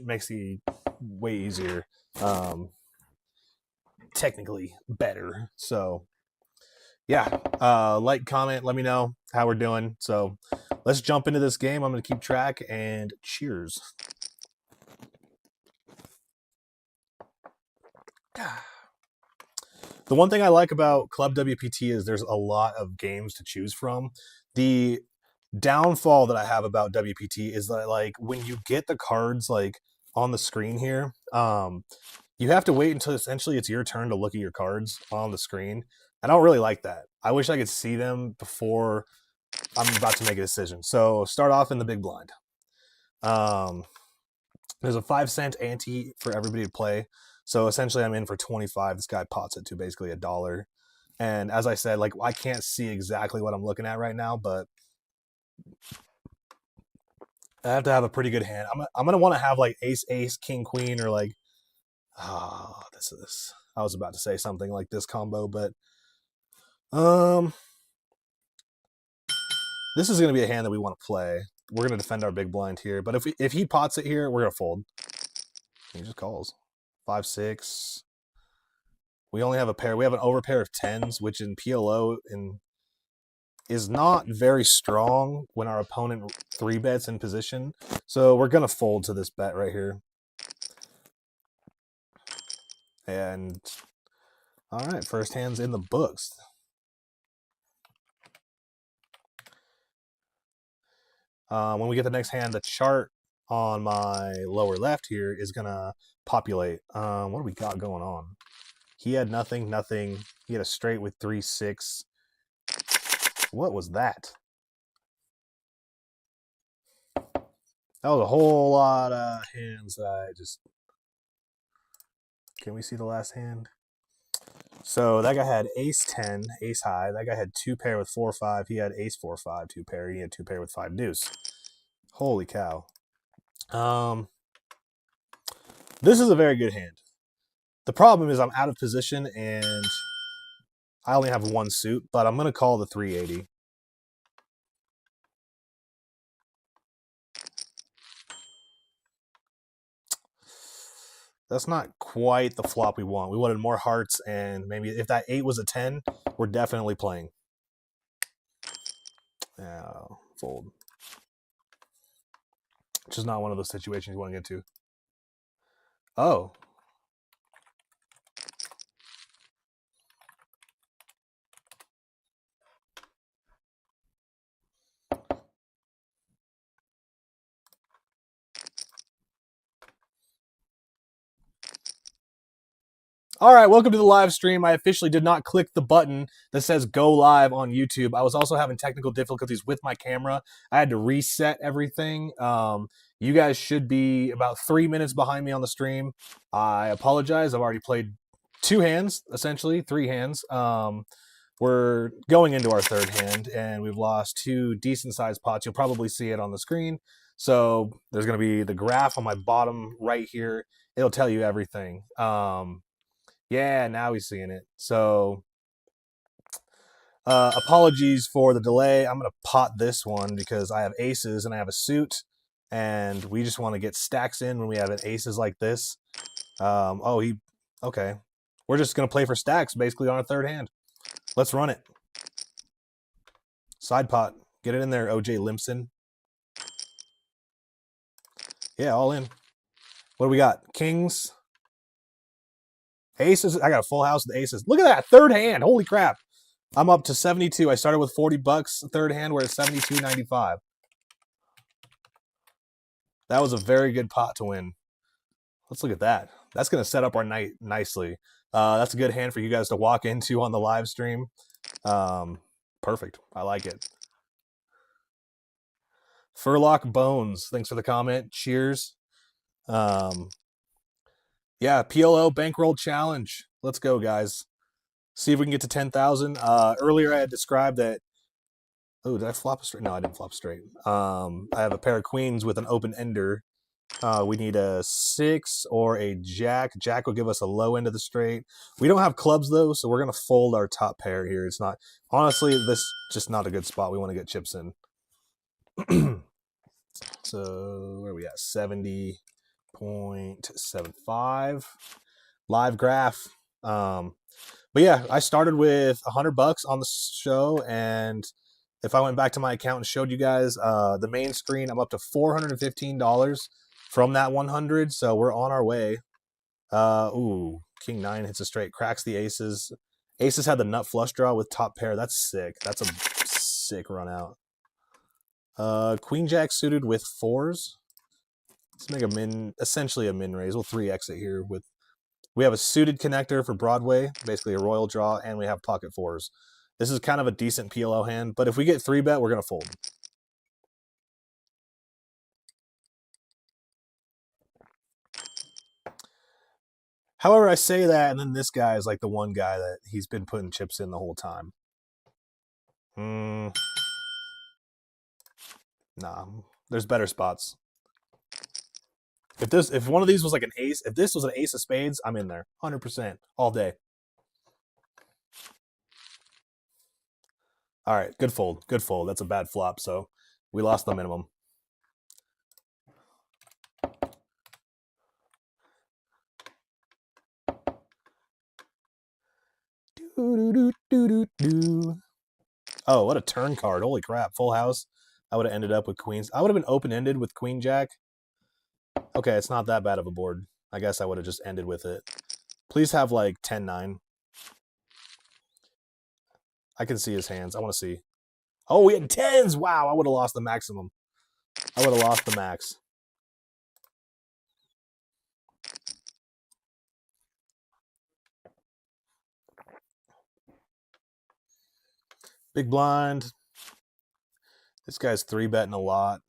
makes the way easier, technically better. So yeah, like, comment, let me know how we're doing. So let's jump into this game. I'm going to keep track, and cheers. The one thing I like about Club WPT is there's a lot of games to choose from. The downfall that I have about WPT is that, like, when you get the cards like on the screen here, you have to wait until essentially it's your turn to look at your cards on the screen. I don't really like that. I wish I could see them before I'm about to make a decision. So start off in the big blind. There's a 5-cent ante for everybody to play. So essentially I'm in for 25. This guy pots it to basically $1. And as I said, like, I can't see exactly what I'm looking at right now, but I have to have a pretty good hand. I'm gonna want to have like ace, ace, king, queen, or like, this. I was about to say something like this combo, but this is gonna be a hand that we want to play. We're gonna defend our big blind here, but if he pots it here, we're gonna fold. He just calls 5-6. We only have a pair. We have an overpair of 10s, which in PLO is not very strong when our opponent 3-bets in position. So we're gonna fold to this bet right here. And all right, first hand's in the books. When we get the next hand, the chart on my lower left here is gonna populate. What do we got going on? He had nothing. He had a straight with 3-6. What was that? That was a whole lot of hands that I just... Can we see the last hand? So that guy had ace-10, ace-high. That guy had 2-pair with 4-5. He had ace-4-5, 2-pair. He had 2-pair with 5-deuce. Holy cow. This is a very good hand. The problem is I'm out of position, and I only have one suit, but I'm going to call the 380. That's not quite the flop we want. We wanted more hearts, and maybe if that 8 was a 10, we're definitely playing. Fold. Which is not one of those situations you want to get to. Oh. All right, welcome to the live stream. I officially did not click the button that says go live on YouTube. I was also having technical difficulties with my camera. I had to reset everything. You guys should be about 3 minutes behind me on the stream. I apologize. I've already played 2 hands, essentially 3 hands. We're going into our 3rd hand, and we've lost 2 decent-sized pots. You'll probably see it on the screen. So there's going to be the graph on my bottom right here. It'll tell you everything. Yeah, now he's seeing it. So apologies for the delay. I'm going to pot this one because I have aces and I have a suit, and we just want to get stacks in when we have aces like this. Okay. We're just going to play for stacks basically on our 3rd hand. Let's run it. Side pot. Get it in there, OJ Limpson. Yeah, all in. What do we got? Kings. Aces. I got a full house with aces. Look at that. 3rd hand. Holy crap. I'm up to 72. I started with $40. 3rd hand, we're at 72.95. That was a very good pot to win. Let's look at that. That's going to set up our night nicely. That's a good hand for you guys to walk into on the live stream. Perfect. I like it. Furlock Bones, thanks for the comment. Cheers. Yeah, PLO Bankroll Challenge. Let's go, guys. See if we can get to 10,000. Earlier I had described that... Oh, did I flop a straight? No, I didn't flop straight. I have a pair of queens with an open ender. We need a 6 or a jack. Jack will give us a low end of the straight. We don't have clubs, though, so we're going to fold our top pair here. It's not... Honestly, this is just not a good spot. We want to get chips in. So, where are we at? 70. 68.75 live graph. But yeah, I started with $100 on the show, and if I went back to my account and showed you guys the main screen, I'm up to $415 from that 100. So we're on our way. Ooh, King 9 hits a straight, cracks the aces. Aces had the nut flush draw with top pair. That's sick. That's a sick run out. Queen Jack suited with 4s. Let's make a min, essentially a min raise. We'll 3x it here with. We have a suited connector for Broadway, basically a royal draw, and we have pocket 4s. This is kind of a decent PLO hand, but if we get 3-bet, we're going to fold. However, I say that, and then this guy is like the one guy that he's been putting chips in the whole time. Nah, there's better spots. If one of these was like an ace, if this was an ace of spades, I'm in there 100% all day. All right, good fold, good fold. That's a bad flop, so we lost the minimum. Oh, what a turn card. Holy crap. Full house. I would have ended up with queens. I would have been open-ended with queen jack. Okay, it's not that bad of a board. I guess I would have just ended with it. Please have like 10-9. I can see his hands. I want to see. Oh, we had 10s. Wow, I would have lost the maximum. I would have lost the max. Big blind. This guy's 3-betting a lot.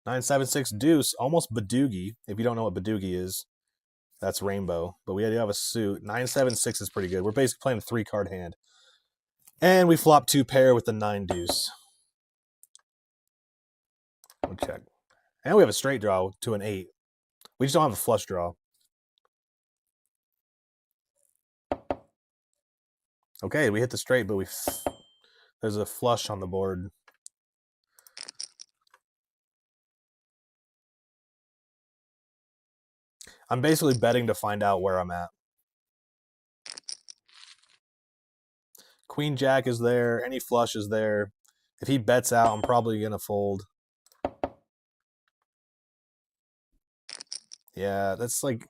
Nine, 7, 6, deuce. Almost Badoogie. If you don't know what Badoogie is, that's rainbow. But we do have a suit. 9, 7, 6 is pretty good. We're basically playing a 3-card hand. And we flop 2 pair with the 9 deuce. We'll check. And we have a straight draw to an 8. We just don't have a flush draw. Okay, we hit the straight, but there's a flush on the board. I'm basically betting to find out where I'm at. Queen Jack is there. Any flush is there. If he bets out, I'm probably going to fold. Yeah, that's like...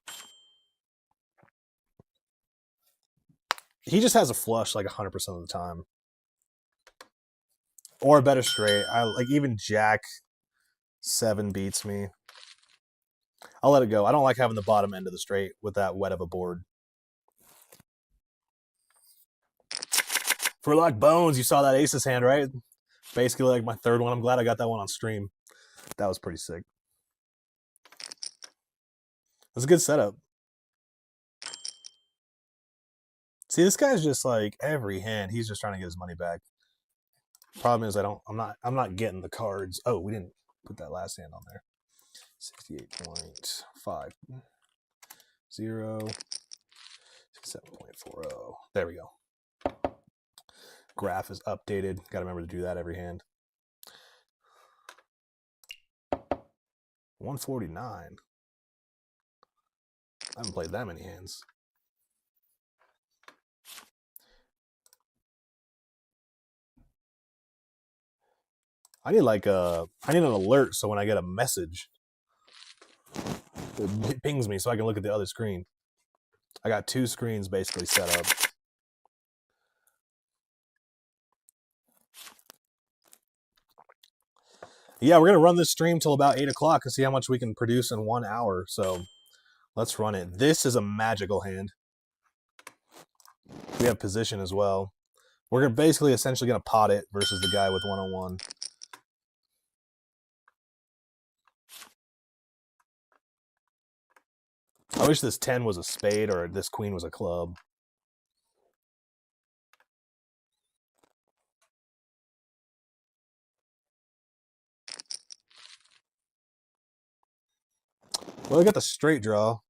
He just has a flush like 100% of the time. Or a better straight. Like even Jack 7 beats me. I'll let it go. I don't like having the bottom end of the straight with that wet of a board. For like bones, you saw that aces hand, right? Basically like my third one. I'm glad I got that one on stream. That was pretty sick. It was a good setup. See, this guy's just like every hand, he's just trying to get his money back. Problem is I'm not getting the cards. Oh, we didn't put that last hand on there. 68.50. 67.40. There we go. Graph is updated. Got to remember to do that every hand. 149. I haven't played that many hands. I need an alert so when I get a message, it pings me so I can look at the other screen. I got 2 screens basically set up. Yeah, we're going to run this stream till about 8 o'clock and see how much we can produce in 1 hour. So let's run it. This is a magical hand. We have position as well. We're basically essentially going to pot it versus the guy with 101. I wish this 10 was a spade or this queen was a club. Well, we got the straight draw.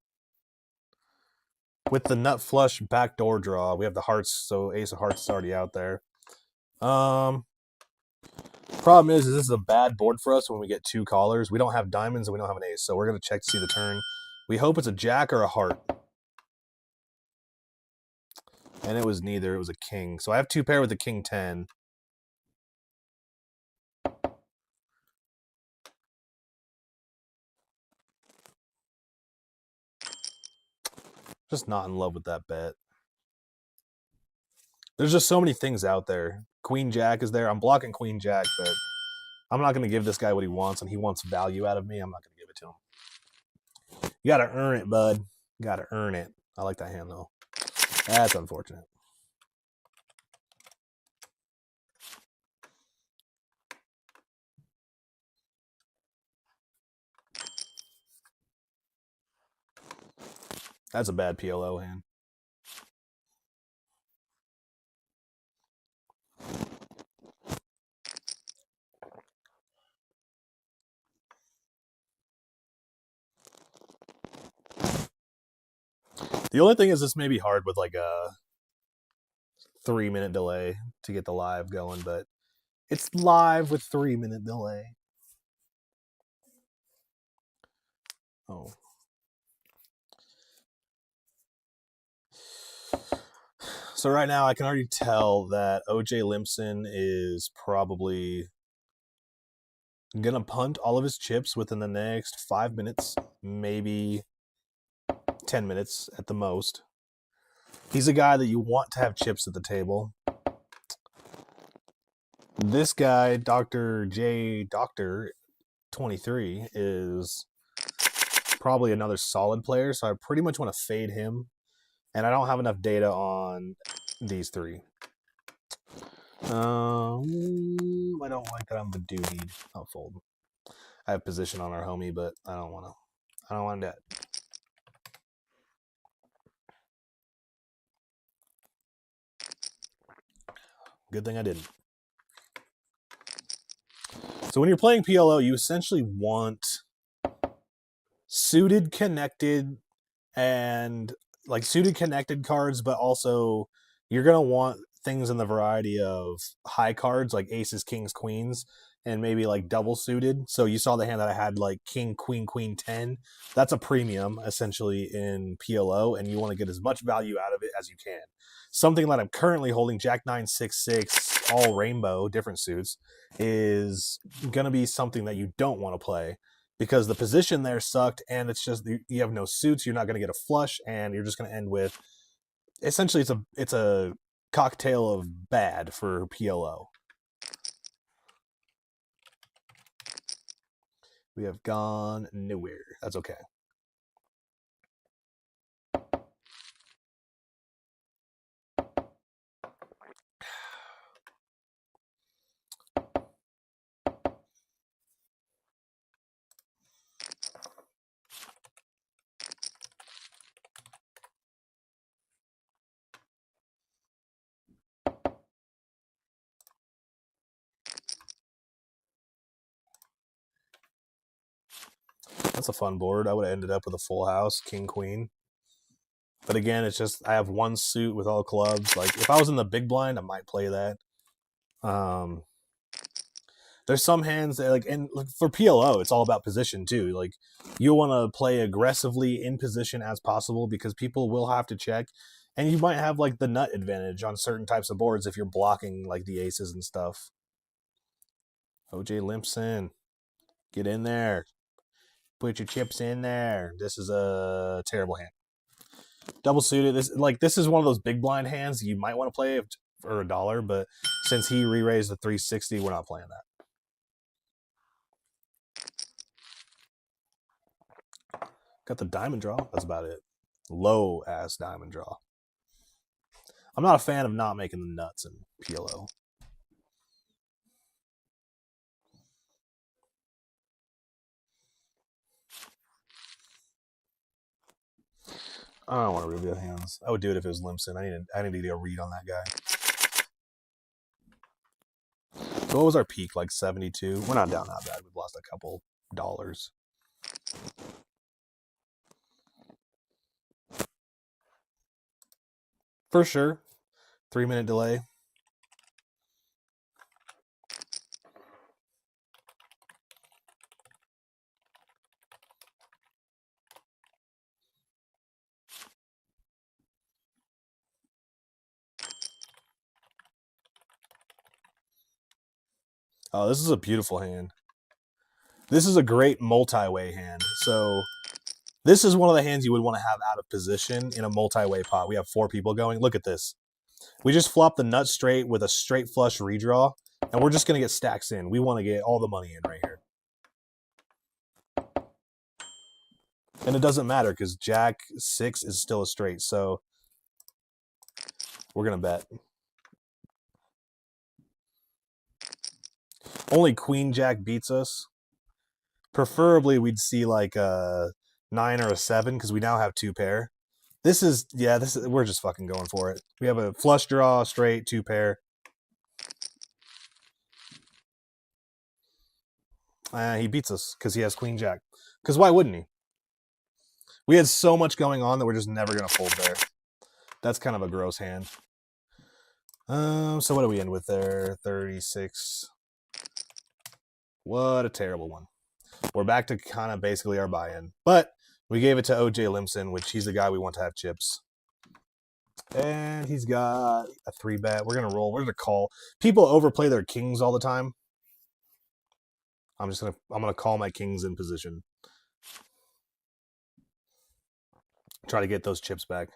With the nut flush backdoor draw, we have the hearts, so ace of hearts is already out there. Probably problem is this is a bad board for us when we get 2 callers. We don't have diamonds and we don't have an ace, so we're going to check to see the turn. We hope it's a jack or a heart. And it was neither. It was a king. So I have 2 pair with the king 10. Just not in love with that bet. There's just so many things out there. Queen Jack is there. I'm blocking Queen Jack, but I'm not going to give this guy what he wants, and he wants value out of me. I'm not going to give it to him. You got to earn it, bud. You got to earn it. I like that hand, though. That's unfortunate. That's a bad PLO hand. The only thing is this may be hard with like a 3-minute delay to get the live going, but it's live with 3-minute delay. Oh. So right now I can already tell that OJ Limpson is probably gonna punt all of his chips within the next 5 minutes, maybe 10 minutes at the most. He's a guy that you want to have chips at the table. This guy, Dr. J Doctor 23, is probably another solid player, so I pretty much want to fade him. And I don't have enough data on these 3. I don't like that I'm the duty. I'll fold. I have position on our homie, but I don't want to. I don't want that. Good thing I didn't. So when you're playing PLO, you essentially want suited, connected, and like suited, connected cards, but also you're going to want things in the variety of high cards like aces, kings, queens, and maybe like double suited. So you saw the hand that I had like king, queen, queen, 10. That's a premium essentially in PLO, and you want to get as much value out of it as you can. Something that I'm currently holding, Jack 9, 6, 6, all rainbow, different suits, is going to be something that you don't want to play because the position there sucked, and it's just you have no suits. You're not going to get a flush, and you're just going to end with essentially it's a cocktail of bad for PLO. We have gone nowhere. That's okay. That's a fun board. I would have ended up with a full house, king, queen. But again, it's just I have one suit with all clubs. Like if I was in the big blind, I might play that. There's some hands that like, and for PLO, it's all about position too. Like you want to play aggressively in position as possible because people will have to check, and you might have like the nut advantage on certain types of boards if you're blocking like the aces and stuff. OJ Limpson, get in there. Put your chips in there. This is a terrible hand. Double suited. This is one of those big blind hands you might want to play for $1, but since he re-raised the 360, we're not playing that. Got the diamond draw. That's about it. Low ass diamond draw. I'm not a fan of not making the nuts in PLO. I don't want to reveal hands. I would do it if it was Limpson. I need to get a read on that guy. So what was our peak? Like 72? We're not down that bad. We've lost a couple dollars. For sure. 3-minute delay. Oh, this is a beautiful hand. This is a great multi-way hand. So this is one of the hands you would want to have out of position in a multi-way pot. We have 4 people going. Look at this. We just flop the nut straight with a straight flush redraw, and we're just going to get stacks in. We want to get all the money in right here. And it doesn't matter because Jack 6 is still a straight, so we're going to bet. Only Queen Jack beats us. Preferably, we'd see like a 9 or a 7 because we now have 2 pair. This is, yeah, we're just fucking going for it. We have a flush draw, straight, 2 pair. He beats us because he has Queen Jack. Because why wouldn't he? We had so much going on that we're just never going to fold there. That's kind of a gross hand. So what do we end with there? 36. What a terrible one. We're back to kind of basically our buy-in. But we gave it to OJ Limson, which he's the guy we want to have chips. And he's got a 3-bet. We're going to roll. We're going to call. People overplay their kings all the time. I'm going to call my kings in position. Try to get those chips back.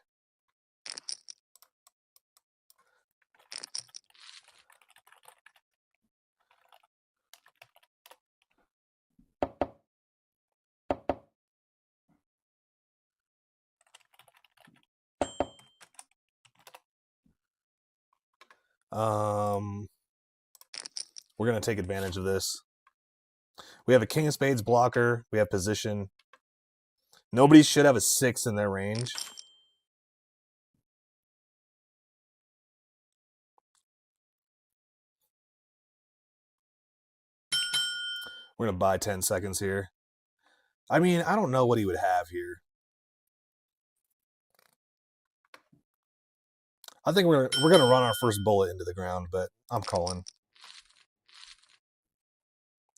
We're going to take advantage of this. We have a king of spades blocker. We have position. Nobody should have a 6 in their range. We're going to buy 10 seconds here. I mean, I don't know what he would have here. I think we're going to run our first bullet into the ground, but I'm calling.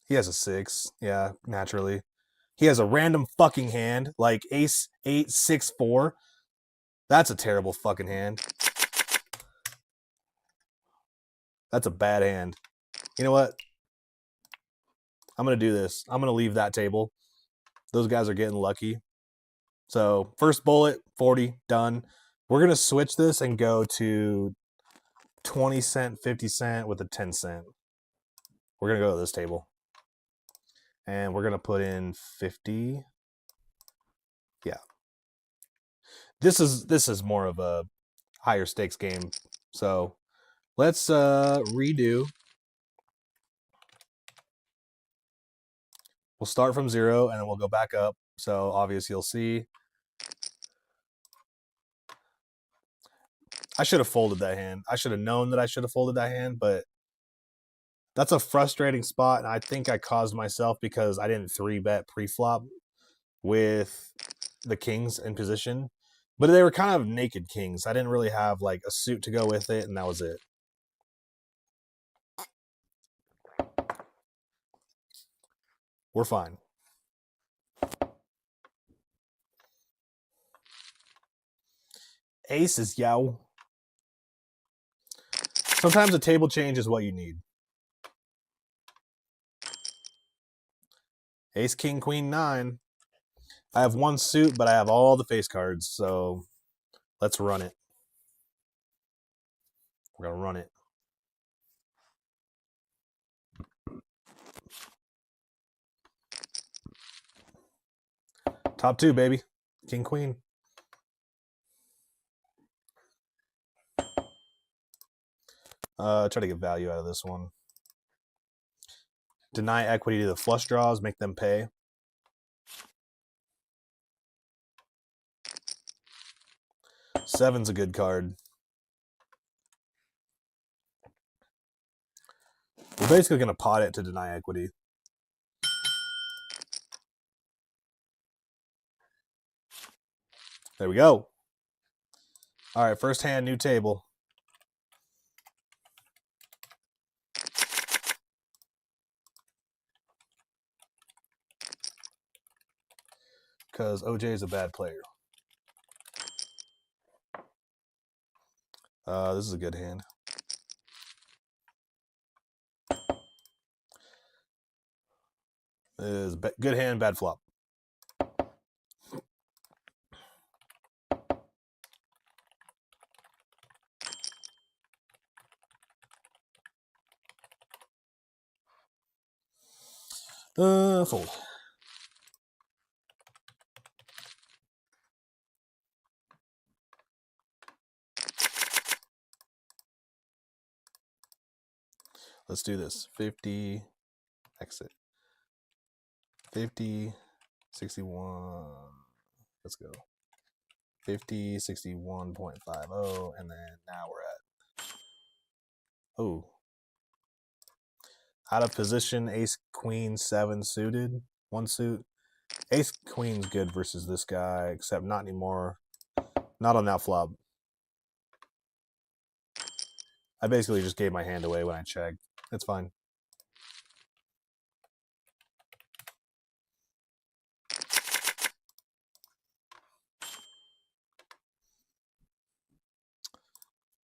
He has a 6. Yeah, naturally. He has a random fucking hand, like ace 8, 6, 4. That's a terrible fucking hand. That's a bad hand. You know what? I'm going to do this. I'm going to leave that table. Those guys are getting lucky. So first bullet, 40, done. We're going to switch this and go to 20 cent, 50 cent with a 10 cent. We're going to go to this table. And we're going to put in 50. Yeah. This is more of a higher stakes game. So let's redo. We'll start from 0 and then we'll go back up. So obviously you'll see. I should have folded that hand. I should have known that I should have folded that hand, but that's a frustrating spot, and I think I caused myself because I didn't 3-bet pre-flop with the kings in position. But they were kind of naked kings. I didn't really have like a suit to go with it, and that was it. We're fine. Ace is yow. Sometimes a table change is what you need. Ace, king, queen, 9. I have 1 suit, but I have all the face cards, so let's run it. We're going to run it. Top 2, baby. King, queen. Try to get value out of this one. Deny equity to the flush draws, make them pay. Seven's a good card. We're basically going to pot it to deny equity. There we go. All right, first hand, new table. Because OJ is a bad player. This is a good hand. Is good hand, bad flop. Fold. Let's do this. 50, exit. 50, 61. Let's go. 50, 61.50, and then now we're at, oh, out of position, ace, queen, 7 suited, 1 suit. Ace, queen's good versus this guy, except not anymore. Not on that flop. I basically just gave my hand away when I checked. It's fine.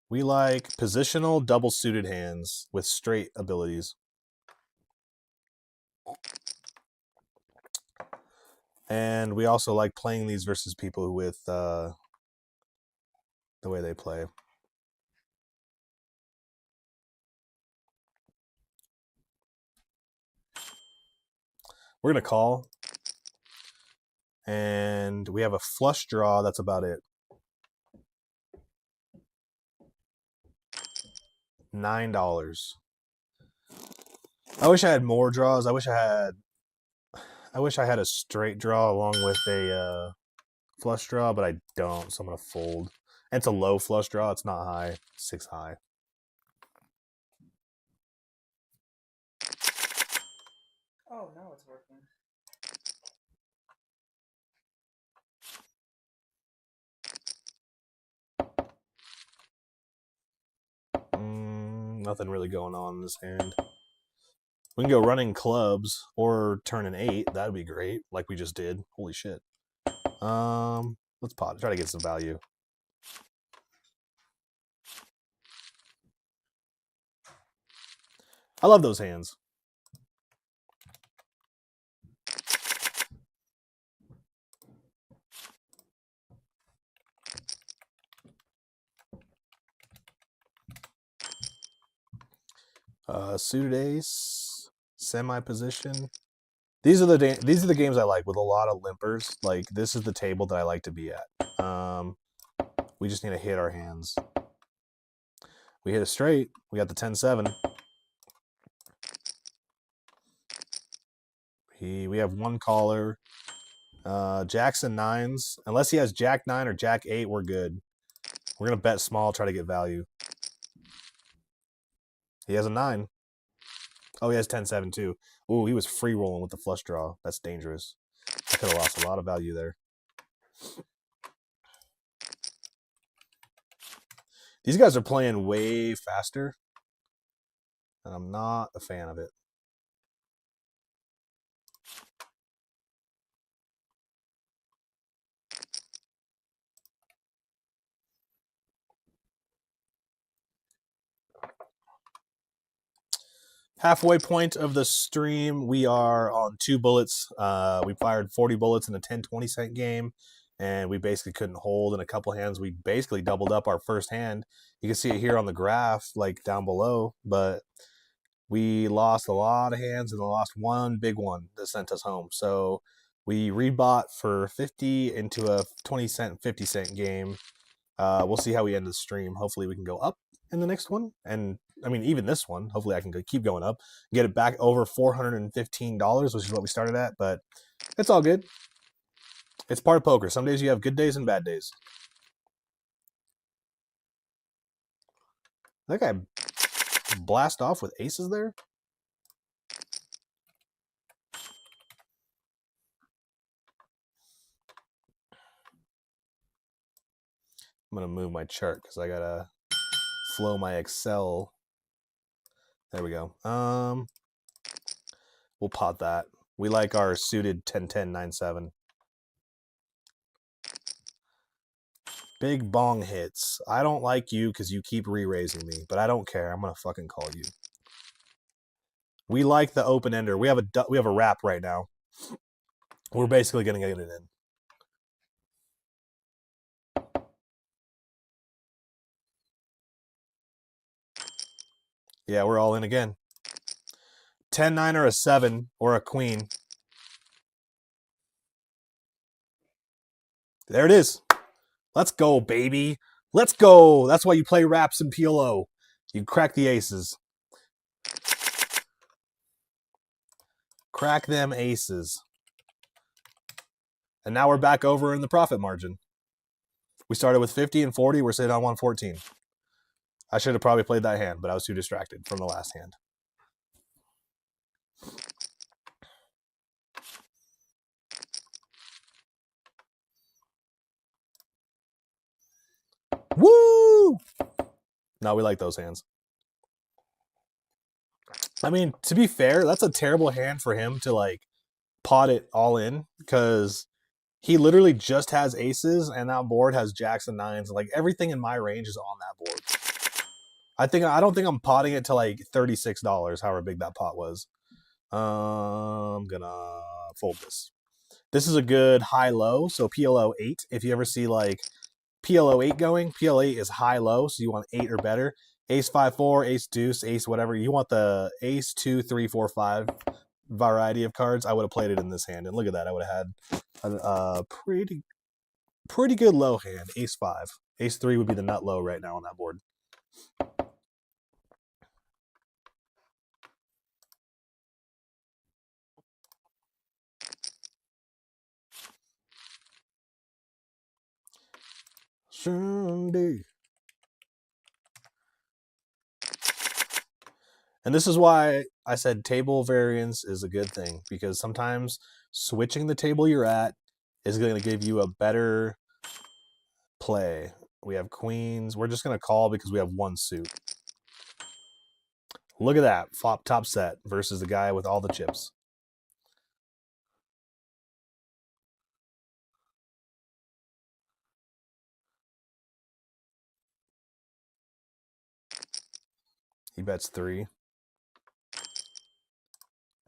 We like positional double suited hands with straight abilities. And we also like playing these versus people with the way they play. We're going to call. And we have a flush draw. That's about it. $9. I wish I had more draws. I wish I had a straight draw along with a flush draw, but I don't, so I'm going to fold. And it's a low flush draw. It's not high. 6 high. Oh, now it's working. Nothing really going on in this hand. We can go running clubs or turn an 8. That'd be great, like we just did. Holy shit. Let's pot. Try to get some value. I love those hands. Suited ace, semi position. These are the games I like with a lot of limpers. Like this is the table that I like to be at. We just need to hit our hands. We hit a straight. We got the 10-7. We have one caller. Jacks and 9s. Unless he has Jack 9 or Jack 8, we're good. We're gonna bet small, try to get value. He has a 9. Oh, he has 10-7 too. Ooh, he was free rolling with the flush draw. That's dangerous. I could have lost a lot of value there. These guys are playing way faster, and I'm not a fan of it. Halfway point of the stream, we are on 2 bullets. We fired 40 bullets in a 10-20 cent game, and we basically couldn't hold in a couple hands. We basically doubled up our first hand. You can see it here on the graph, like down below, but we lost a lot of hands and lost one big one that sent us home. So we rebought for 50 into a 20 cent, 50 cent game. We'll see how we end the stream. Hopefully we can go up in the next one. And I mean, even this one, hopefully I can keep going up, get it back over $415, which is what we started at, but it's all good. It's part of poker. Some days you have good days and bad days. That guy blast off with aces there. I'm going to move my chart because I got to flow my Excel. There we go. We'll pot that. We like our suited 10-10, 9-7. Big bong hits. I don't like you because you keep re-raising me, but I don't care. I'm going to fucking call you. We like the open ender. We have a wrap right now. We're basically going to get it in. Yeah, we're all in again. 10-9 or a 7 or a queen. There it is. Let's go, baby. Let's go. That's why you play wraps in PLO. You crack the aces. Crack them aces. And now we're back over in the profit margin. We started with 50 and 40. We're sitting on 114. I should have probably played that hand, but I was too distracted from the last hand. Woo! No, we like those hands. I mean, to be fair, that's a terrible hand for him to like pot it all in because he literally just has aces and that board has jacks and nines. Like everything in my range is on that board. I don't think I'm potting it to like $36, however big that pot was. I'm gonna fold this. This is a good high-low, so PLO 8. If you ever see like PLO 8 going, PLO 8 is high-low, so you want 8 or better. Ace 5-4, ace deuce, ace whatever. You want the ace 2, 3, 4, 5 variety of cards. I would have played it in this hand, and look at that. I would have had a pretty good low hand. Ace 5. Ace 3 would be the nut low right now on that board. Sunday. And this is why I said table variance is a good thing, because sometimes switching the table you're at is going to give you a better play. We have queens. We're just going to call because we have one suit. Look at that. Flop top set versus the guy with all the chips. He bets 3.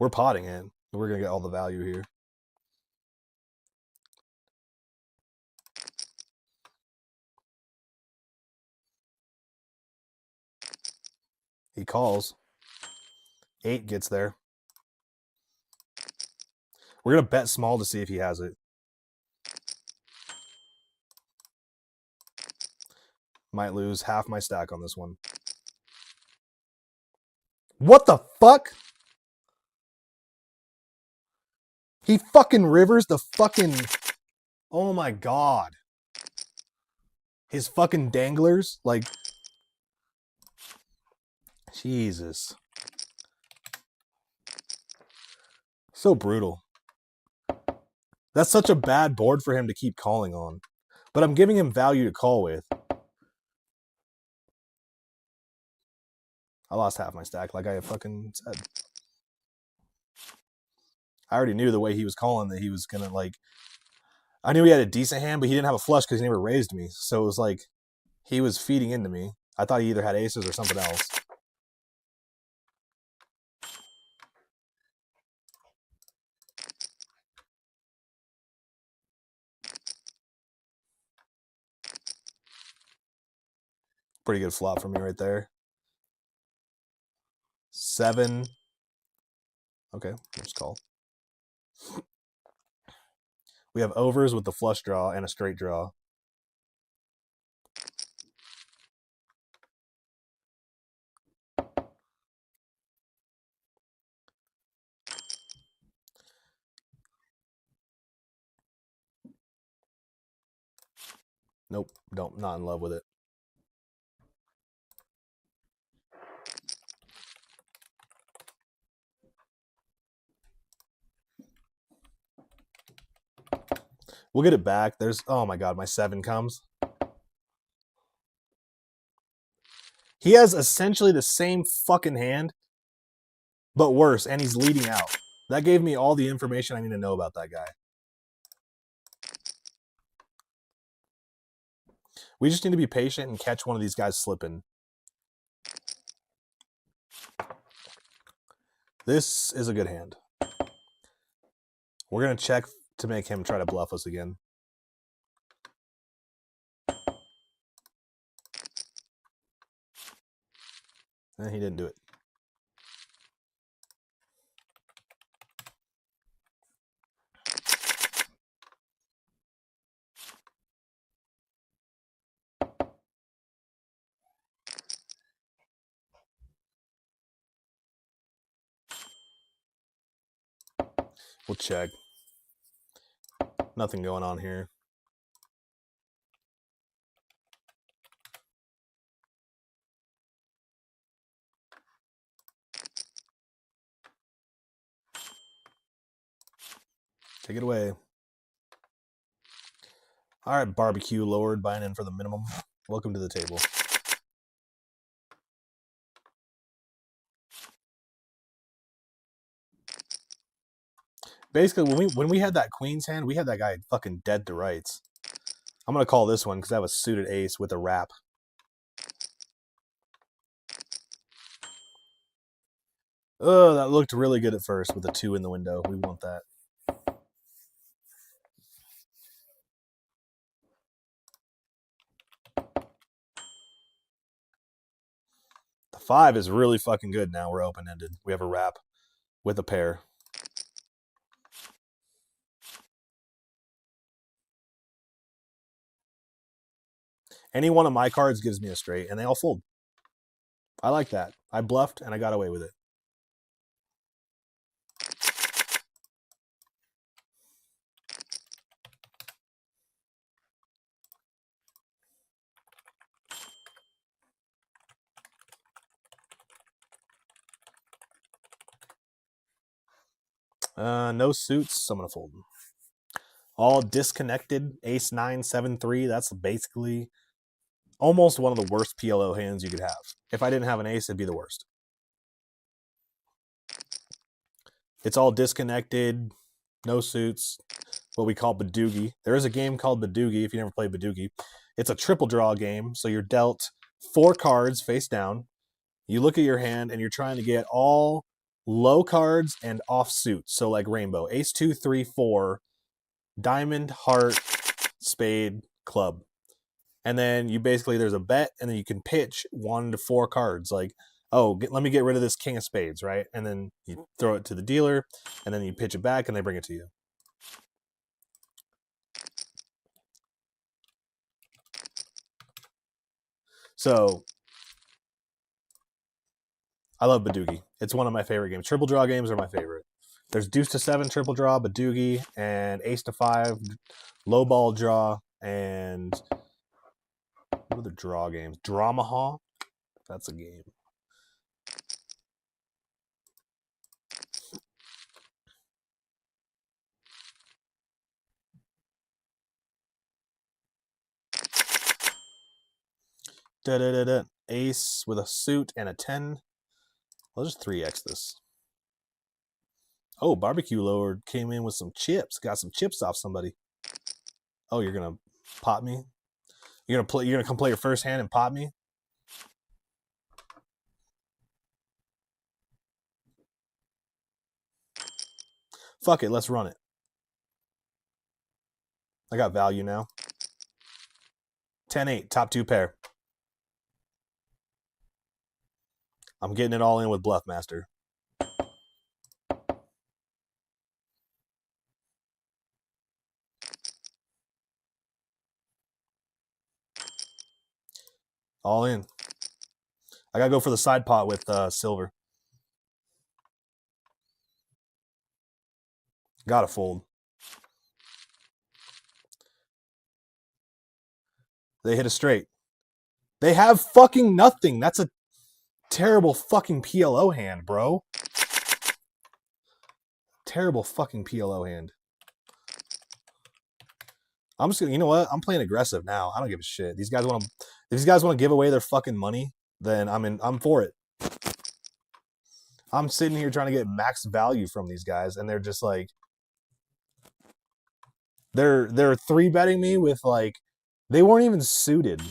We're potting it. We're going to get all the value here. He calls. 8 gets there. We're going to bet small to see if he has it. Might lose half my stack on this one. What the fuck? He fucking rivers the fucking... Oh my god. His fucking danglers? Like... Jesus. So brutal. That's such a bad board for him to keep calling on. But I'm giving him value to call with. I lost half my stack like I fucking said. I already knew the way he was calling that he was going to like... I knew he had a decent hand, but he didn't have a flush because he never raised me. So it was like he was feeding into me. I thought he either had aces or something else. Pretty good flop for me right there. 7. Okay, let's call. We have overs with the flush draw and a straight draw. Nope, not in love with it. We'll get it back. There's, oh my god, my 7 comes. He has essentially the same fucking hand, but worse, and he's leading out. That gave me all the information I need to know about that guy. We just need to be patient and catch one of these guys slipping. This is a good hand. We're going to check to make him try to bluff us again. And he didn't do it. We'll check. Nothing going on here. Take it away. All right, barbecue lowered, buying in for the minimum. Welcome to the table. Basically, when we had that queen's hand, we had that guy fucking dead to rights. I'm going to call this one because I have a suited ace with a wrap. Oh, that looked really good at first with a 2 in the window. We want that. The 5 is really fucking good now. We're open-ended. We have a wrap with a pair. Any one of my cards gives me a straight, and they all fold. I like that. I bluffed, and I got away with it. No suits, so I'm going to fold them. All disconnected, ace 9, 7, 3. That's basically almost one of the worst PLO hands you could have. If I didn't have an ace, it'd be the worst. It's all disconnected, no suits, what we call Badoogie. There is a game called Badoogie if you never played Badoogie. It's a triple draw game, so you're dealt 4 cards face down. You look at your hand, and you're trying to get all low cards and offsuit. So like rainbow, ace 2, 3, 4, diamond, heart, spade, club. And then you basically, there's a bet, and then you can pitch 1 to 4 cards. Like, oh, let me get rid of this king of spades, right? And then you throw it to the dealer, and then you pitch it back, and they bring it to you. So I love Badoogie. It's one of my favorite games. Triple draw games are my favorite. There's deuce to 7 triple draw, Badoogie, and ace to 5 low ball draw, and what are the draw games? Dramaha. That's a game. Da-da-da-da. Ace with a suit and a 10. I'll just 3x this. Oh, barbecue lowered came in with some chips. Got some chips off somebody. Oh, you're gonna pot me? You're gonna come play your first hand and pot me? Fuck it, let's run it. I got value now. 10-8, top 2 pair. I'm getting it all in with Bluff Master. All in. I gotta go for the side pot with silver. Gotta fold. They hit a straight. They have fucking nothing. That's a terrible fucking PLO hand, bro. Terrible fucking PLO hand. I'm just gonna, you know what? I'm playing aggressive now. I don't give a shit. These guys want to, if these guys want to give away their fucking money, then I'm for it. I'm sitting here trying to get max value from these guys, and they're just like, they're 3-betting me with like, they weren't even suited.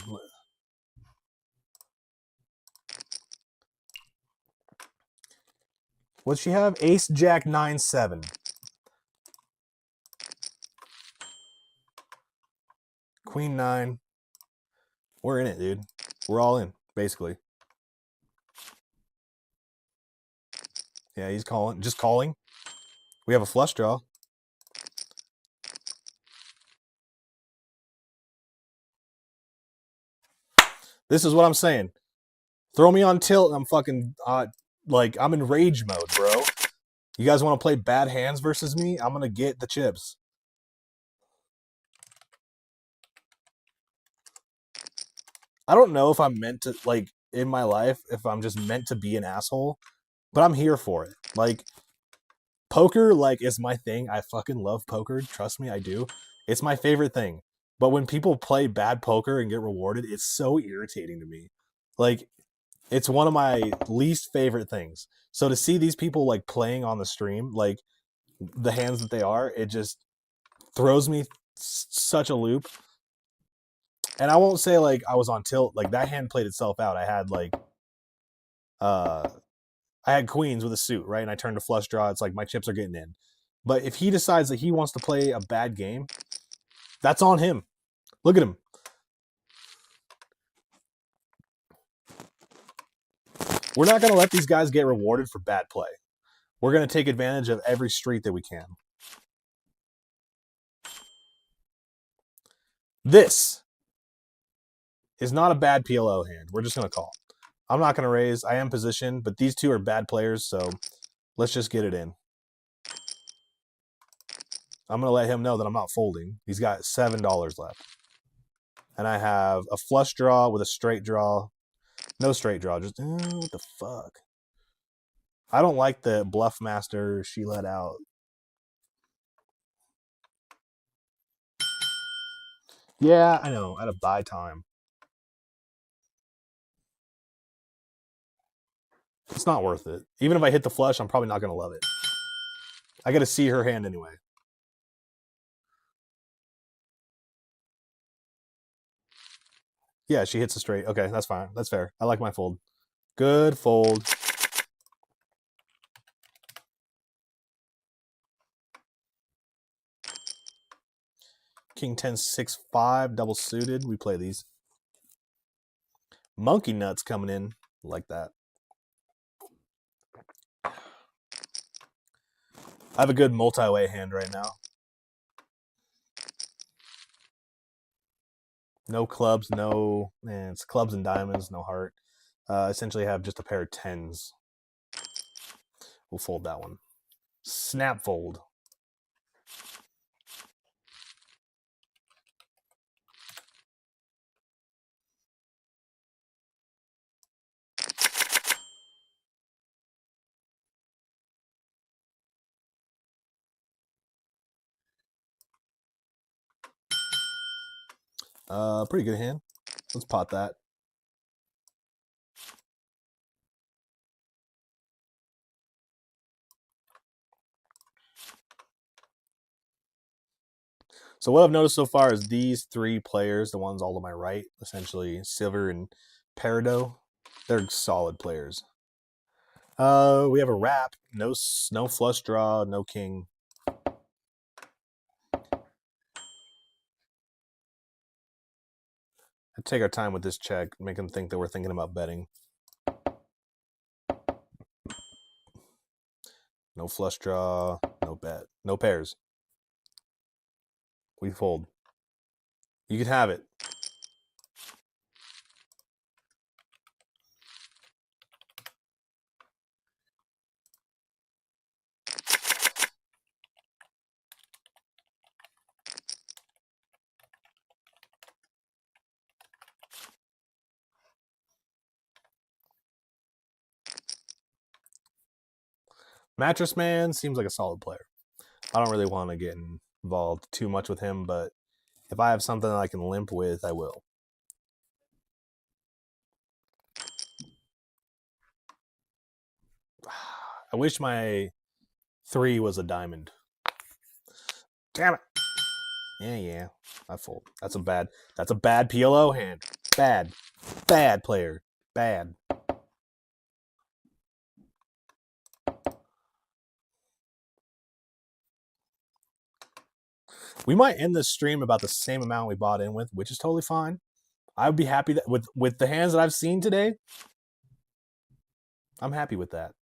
What'd she have? Ace, Jack, 9, 7. Queen 9. We're in it, dude. We're all in, basically. Yeah, he's calling. Just calling. We have a flush draw. This is what I'm saying. Throw me on tilt and I'm fucking, like, I'm in rage mode, bro. You guys want to play bad hands versus me? I'm going to get the chips. I don't know if I'm meant to, like, in my life, if I'm just meant to be an asshole, but I'm here for it. Like, poker, like, is my thing. I fucking love poker. Trust me, I do. It's my favorite thing. But when people play bad poker and get rewarded, it's so irritating to me. Like, it's one of my least favorite things. So to see these people, like, playing on the stream, like, the hands that they are, it just throws me such a loop. And I won't say, like, I was on tilt. Like, that hand played itself out. I had, like, I had queens with a suit, right? And I turned a flush draw. It's like my chips are getting in. But if he decides that he wants to play a bad game, that's on him. Look at him. We're not going to let these guys get rewarded for bad play. We're going to take advantage of every street that we can. This is not a bad PLO hand. We're just going to call. I'm not going to raise. I am positioned, but these two are bad players, so let's just get it in. I'm going to let him know that I'm not folding. He's got $7 left. And I have a flush draw with a straight draw. No straight draw. Just, what the fuck? I don't like the bluff master she let out. Yeah, I know. Out of buy time. It's not worth it. Even if I hit the flush, I'm probably not going to love it. I got to see her hand anyway. Yeah, she hits a straight. Okay, that's fine. That's fair. I like my fold. Good fold. King 10, 6, 5, double suited. We play these. Monkey nuts coming in like that. I have a good multi-way hand right now. No clubs, no... it's clubs and diamonds, no heart. Essentially have just a pair of 10s. We'll fold that one. Snap fold. Pretty good hand. Let's pot that. So what I've noticed so far is these three players, the ones all to my right, essentially Silver and Peridot, they're solid players. We have a wrap. No flush draw, no king. I take our time with this check, make them think that we're thinking about betting. No flush draw, no bet, no pairs. We fold. You can have it. Mattress Man seems like a solid player. I don't really want to get involved too much with him, but if I have something that I can limp with, I will. I wish my 3 was a diamond. Damn it. Yeah. I fold. That's a bad PLO hand. Bad player. Bad. We might end this stream about the same amount we bought in with, which is totally fine. I would be happy that with the hands that I've seen today, I'm happy with that.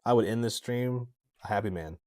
I would end this stream a happy man.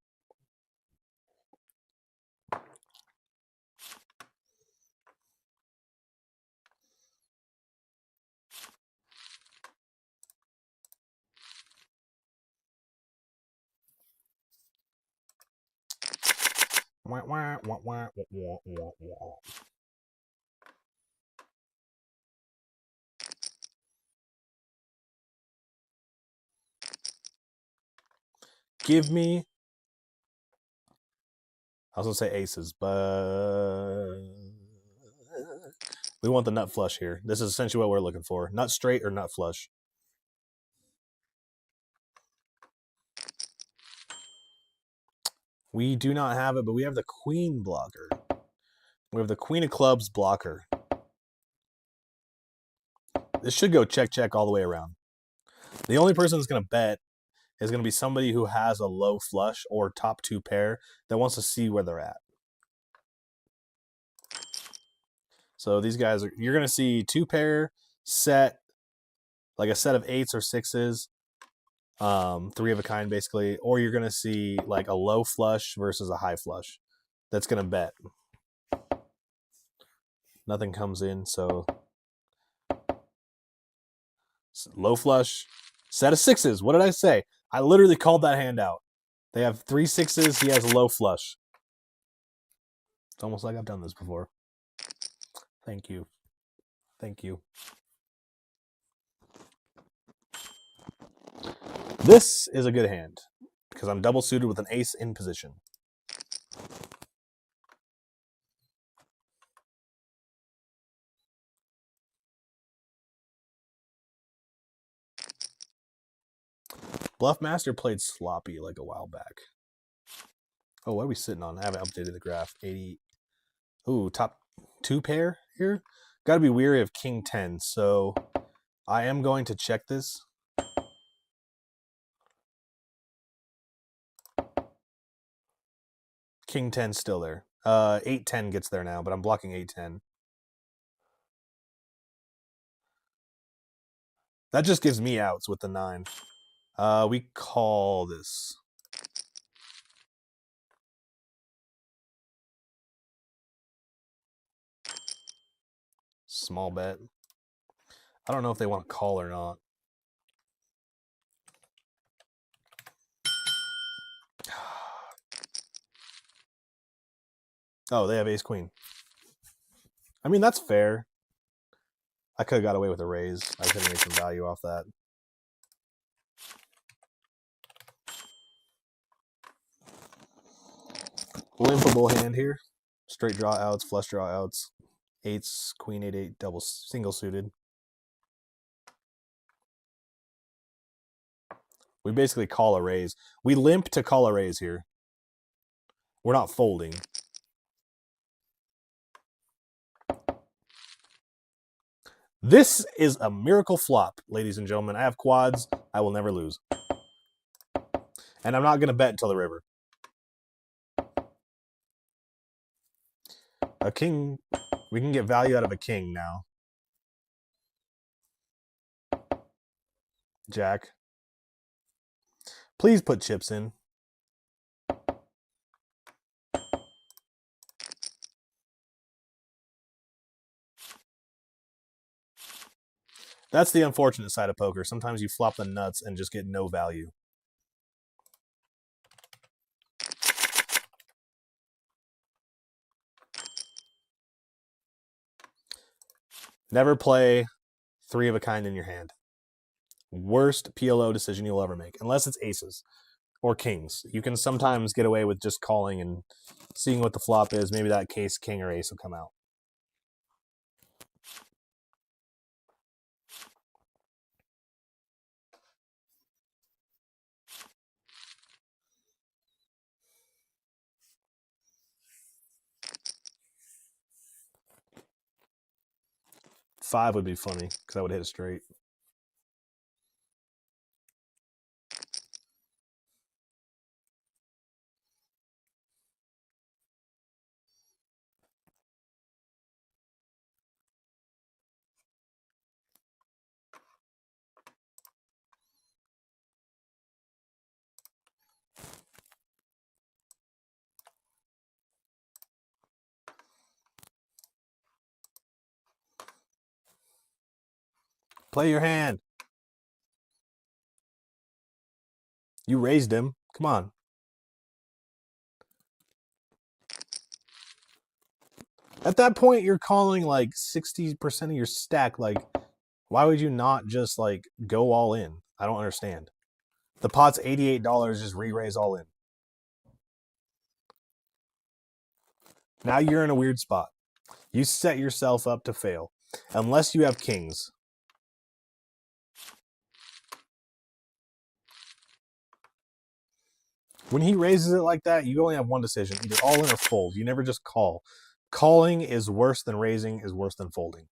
Give me. I was gonna say aces, but we want the nut flush here. This is essentially what we're looking for: nut straight or nut flush. We do not have it, but we have the queen blocker. We have the queen of clubs blocker. This should go check, check all the way around. The only person that's going to bet is going to be somebody who has a low flush or top two pair that wants to see where they're at. So these guys, you're going to see two pair set, like a set of eights or sixes, three of a kind basically, or you're going to see like a low flush versus a high flush. That's going to bet. Nothing comes in, so low flush, set of sixes. What did I say? I literally called that hand out. They have 3 6s. He has a low flush. It's almost like I've done this before. Thank you. Thank you. This is a good hand because I'm double suited with an ace in position. Bluffmaster played sloppy like a while back. Oh, what are we sitting on? I haven't updated the graph. 80. Ooh, top two pair here. Got to be weary of king 10. So I am going to check this. King 10 still there. 8-10 gets there now, but I'm blocking 8-10. That just gives me outs with the 9. We call this. Small bet. I don't know if they want to call or not. Oh, they have ace queen. I mean, that's fair. I could have got away with a raise. I could have made some value off that. Limpable hand here. Straight draw outs, flush draw outs. Eights, queen 8-8, double single suited. We basically call a raise. We limp to call a raise here. We're not folding. This is a miracle flop, ladies and gentlemen. I have quads. I will never lose. And I'm not going to bet until the river. A king. We can get value out of a king now. Jack. Please put chips in. That's the unfortunate side of poker. Sometimes you flop the nuts and just get no value. Never play 3 of a kind in your hand. Worst PLO decision you'll ever make, unless it's aces or kings. You can sometimes get away with just calling and seeing what the flop is. Maybe that case king or ace will come out. Five would be funny because I would hit it straight. Play your hand. You raised him. Come on. At that point, you're calling like 60% of your stack. Like, why would you not just like go all in? I don't understand. The pot's $88. Just re-raise all in. Now you're in a weird spot. You set yourself up to fail. Unless you have kings. When he raises it like that, you only have one decision. Either all in or fold. You never just call. Calling is worse than raising, is worse than folding.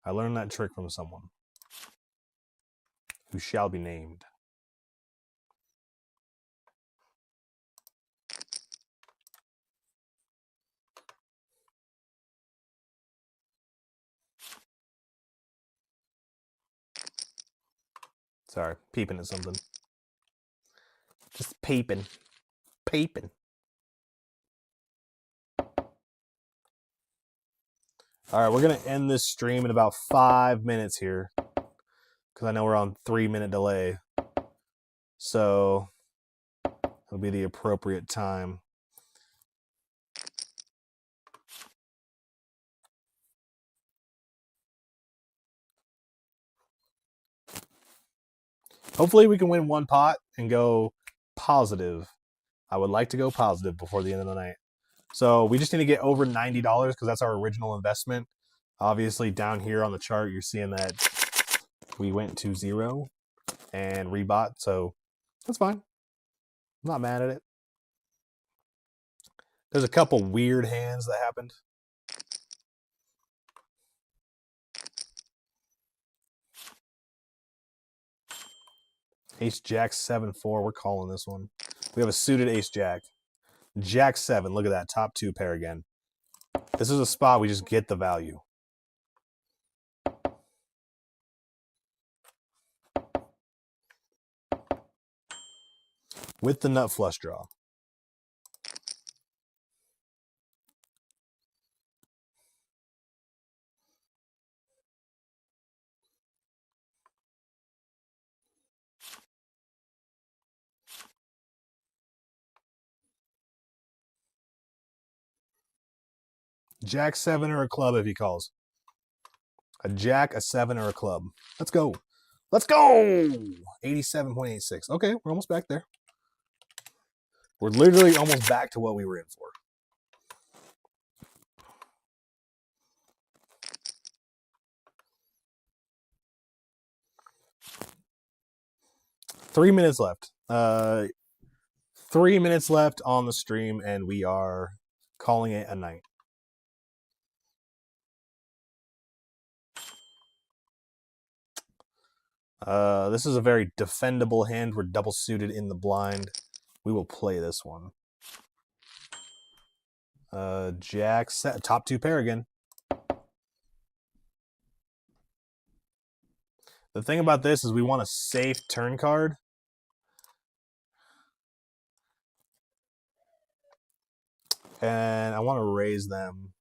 I learned that trick from someone who shall be named. Sorry, peeping at something. Just peeping. Peeping. All right, we're going to end this stream in about 5 minutes here because I know we're on 3-minute delay. So it'll be the appropriate time. Hopefully we can win one pot and go positive. I would like to go positive before the end of the night. So we just need to get over $90 because that's our original investment. Obviously, down here on the chart, you're seeing that we went to 0 and rebought. So that's fine. I'm not mad at it. There's a couple weird hands that happened. Ace Jack 7-4. We're calling this one. We have a suited Ace Jack. Jack 7. Look at that. Top 2 pair again. This is a spot we just get the value. With the nut flush draw. Jack 7 or a club if he calls. A jack, a 7, or a club. Let's go. Let's go! 87.86. Okay, we're almost back there. We're literally almost back to what we were in for. Three minutes left. 3 minutes left on the stream, and we are calling it a night. This is a very defendable hand. We're double suited in the blind. We will play this one. Jack set, top 2 pair again. The thing about this is we want a safe turn card. And I want to raise them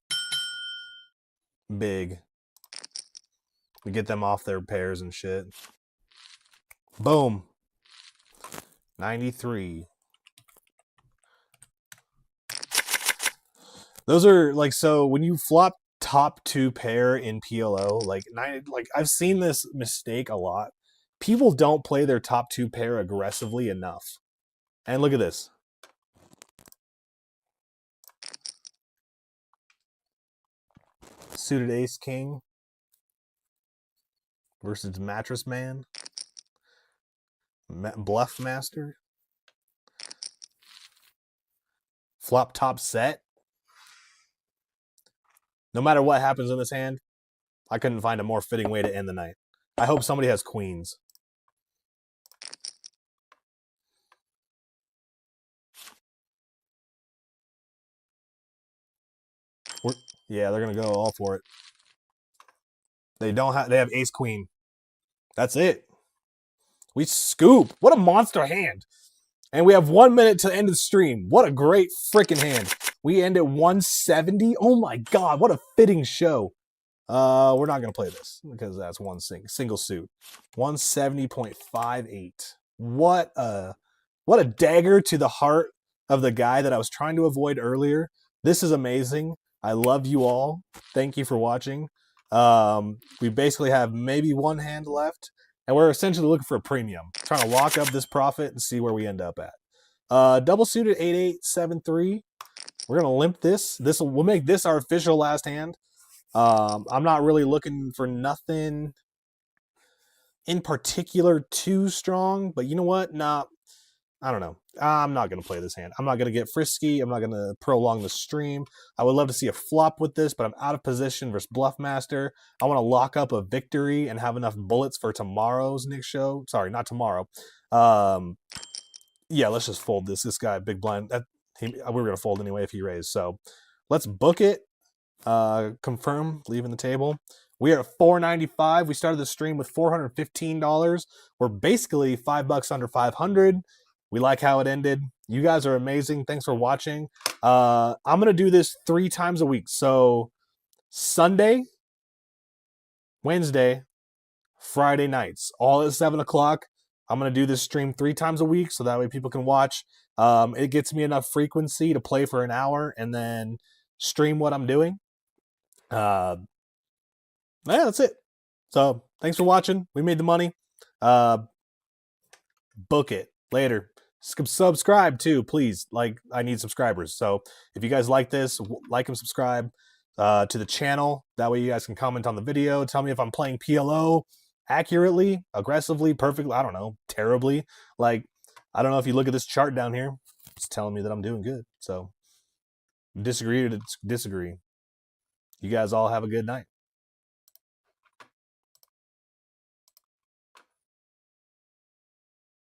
big. We get them off their pairs and shit. Boom. 93. Those are like, so when you flop top 2 pair in PLO, like I've seen this mistake a lot. People don't play their top 2 pair aggressively enough. And look at this. Suited ace king versus mattress man. Bluff master. Flop top set. No matter what happens in this hand, I couldn't find a more fitting way to end the night. I hope somebody has queens. Yeah, they're gonna go all for it. They have ace queen. That's it. We scoop. What a monster hand. And we have 1 minute to end the stream. What a great freaking hand. We end at 170. Oh my god, what a fitting show. We're not gonna play this because that's one single suit. 170.58. What a dagger to the heart of the guy that I was trying to avoid earlier. This is amazing. I love you all. Thank you for watching. We basically have maybe one hand left, and we're essentially looking for a premium. Trying to lock up this profit and see where we end up at. Double suited 8873. We're gonna limp this. We'll make this our official last hand. I'm not really looking for nothing in particular too strong, but you know what? Nah, I don't know. I'm not going to play this hand. I'm not going to get frisky. I'm not going to prolong the stream. I would love to see a flop with this, but I'm out of position versus Bluffmaster. I want to lock up a victory and have enough bullets for tomorrow's next show. Sorry, not tomorrow. Yeah, let's just fold this. This guy, big blind. We were going to fold anyway if he raised. So let's book it. Confirm, leaving the table. We are at $495. We started the stream with $415. We're basically $5 under 500. We like how it ended. You guys are amazing. Thanks for watching. I'm gonna do this 3 times a week. So Sunday, Wednesday, Friday nights, all at 7 o'clock. I'm gonna do this stream 3 times a week, so that way people can watch. It gets me enough frequency to play for an hour and then stream what I'm doing. Yeah, that's it. So thanks for watching. We made the money. Book it later. Subscribe too, please. Like, I need subscribers. So if you guys like this, like and subscribe to the channel. That way you guys can comment on the video. Tell me if I'm playing PLO accurately, aggressively, perfectly. I don't know, terribly. Like, I don't know if you look at this chart down here, it's telling me that I'm doing good. So disagree to disagree. You guys all have a good night.